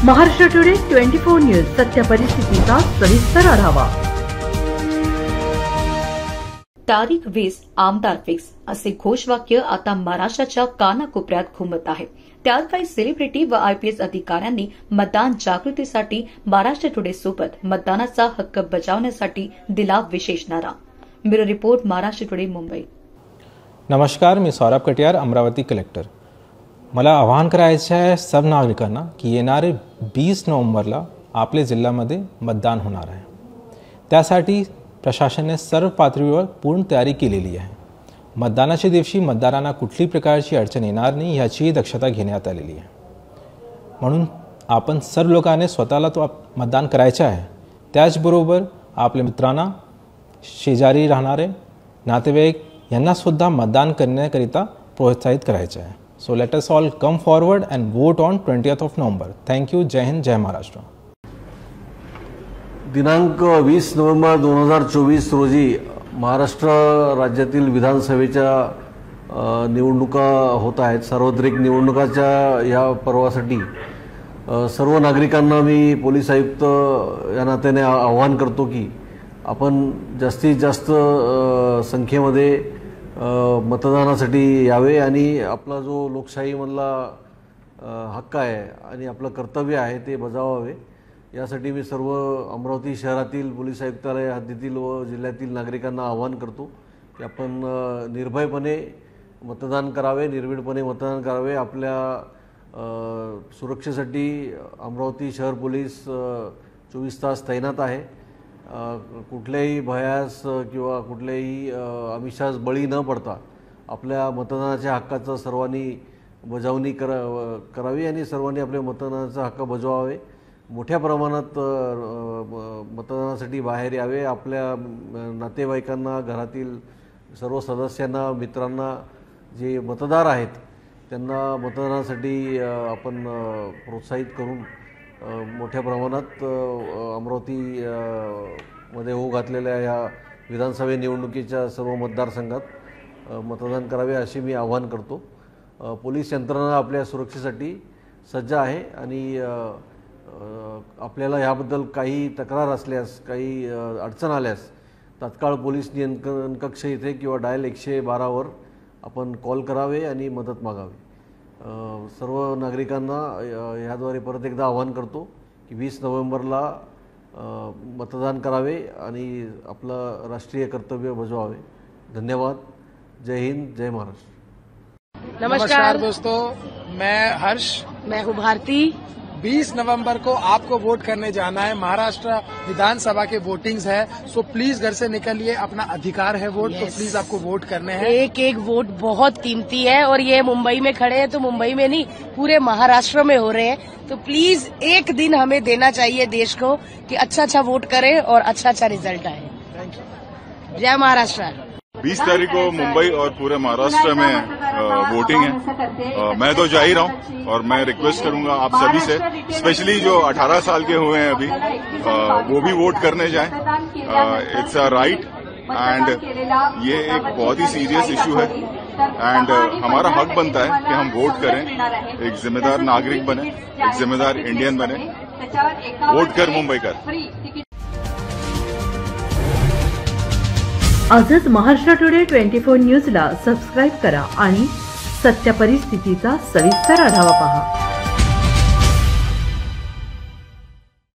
Maharashtra today 24 news सत्य परिस्थितीचा सविस्तर आढावा। तारीख 20 आमदार फिक्स असे घोषवाक्य आता महाराष्ट्राच्या कानाकोपऱ्यात घुमत आहे। त्यात काही सेलिब्रिटी व आयपीएस अधिकाऱ्यांनी मतदान जागृतीसाठी महाराष्ट्र टुडे सोबत मतदानाचा हक्क बजावण्यासाठी दिला विशेष नारा। Bureau report Maharashtra today Mumbai. नमस्कार, मी सौरभ कटियार, अमरावती कलेक्टर। मला आवाहन करायचे आहे सब नागरिकांना की येणारे 20 नोव्हेंबरला आपल्या जिल्ह्यामध्ये मतदान होणार आहे। त्यासाठी प्रशासनाने सर्व पातळीवर पूर्ण तयारी केलेली आहे। मतदानाच्या दिवशी मतदारांना कुठली प्रकारची अडचण येणार नाही याची दक्षता घेण्यात आलेली आहे। म्हणून आपण सर्व लोकांनी स्वतःला तो मतदान करायचे आहे। त्याचबरोबर आपल्या मित्रांना, शेजारी राहणारे नातेवाईक यांना सुद्धा मतदान करण्याकरिता प्रोत्साहित करायचे आहे। So let us all come forward and vote on 20th of November. Thank you. जय हिंद, जय महाराष्ट्र। दिनांक 20 नोव्हेंबर 2024 रोजी महाराष्ट्र राज्यातील विधानसभेच्या निवडणुका होत आहेत। सार्वत्रिक निवडणुकाच्या या पर्वासाठी सर्व नागरिकांना मी पोलीस आयुक्त या नात्याने आवाहन करतो की आपण जास्तीत जास्त संख्येमध्ये मतदानासाठी यावे आणि आपला जो लोकशाहीमधला हक्क आहे आणि आपलं कर्तव्य आहे ते बजावावे। यासाठी मी सर्व अमरावती शहरातील पोलीस आयुक्तालय हद्दीतील व जिल्ह्यातील नागरिकांना आवाहन करतो की आपण निर्भयपणे मतदान करावे, निर्भीडपणे मतदान करावे। आपल्या सुरक्षेसाठी अमरावती शहर पोलीस 24 तास तैनात आहे। कुठल्याही भयास किंवा कुठल्याही आमिषास बळी न पडता आपल्या मतदानाच्या हक्काचा सर्वांनी बजावणी करावी आणि सर्वांनी आपल्या मतदानाचा हक्क बजावावे। मोठ्या प्रमाणात मतदानासाठी बाहेर यावे। आपल्या नातेवाईकांना, घरातील सर्व सदस्यांना, मित्रांना जे मतदार आहेत त्यांना मतदानासाठी आपण प्रोत्साहित करून मोठ्या प्रमाणात अमरावती मध्ये होऊ घातलेल्या या विधानसभा निवडणुकीच्या सर्व मतदारसंघात मतदान करावे असे मी आवाहन करतो। पोलीस यंत्रणा आपल्या सुरक्षेसाठी सज्ज आहे आणि आपल्याला याबद्दल काही तक्रार असल्यास, काही अडचण आल्यास तात्काळ पोलीस नियंत्रण कक्ष इथे किंवा डायल 112 वर आपण कॉल करावे आणि मदत मागावी। सर्व नागरिकांना याद्वारे परत एकदा आवाहन करतो की 20 नोव्हेंबरला मतदान करावे आणि आपलं राष्ट्रीय कर्तव्य बजावावे। धन्यवाद। जय हिंद, जय महाराष्ट्र। नमस्कार दोस्तों, मैं हर्ष, मैं हूँ भारती। 20 नवंबर को आपको वोट करने जाना है। महाराष्ट्र विधानसभा के वोटिंग्स है, सो प्लीज घर से निकलिए। अपना अधिकार है वोट, तो प्लीज आपको वोट करने हैं। एक एक वोट बहुत कीमती है और ये मुंबई में खड़े हैं तो मुंबई में नहीं, पूरे महाराष्ट्र में हो रहे हैं। तो प्लीज एक दिन हमें देना चाहिए देश को कि अच्छा वोट करें और अच्छा रिजल्ट आए। Thank you. जय महाराष्ट्र। 20 तारीख को मुंबई और पूरे महाराष्ट्र में वोटिंग है। मैं तो जा ही रहा हूँ और मैं रिक्वेस्ट करूंगा आप सभी से, स्पेशली जो 18 साल के हुए हैं अभी, वो भी वोट करने जाएं। इट्स अ राइट एंड ये एक बहुत ही सीरियस इशू है एंड हमारा हक बनता है कि हम वोट करें, एक जिम्मेदार नागरिक बने, एक जिम्मेदार इंडियन बने। वोट कर, मुंबई कर। आजच महाराष्ट्र टुडे 24 न्यूजला सबस्क्राईब करा आणि सत्य परिस्थितीचा सविस्तर आढावा पहा।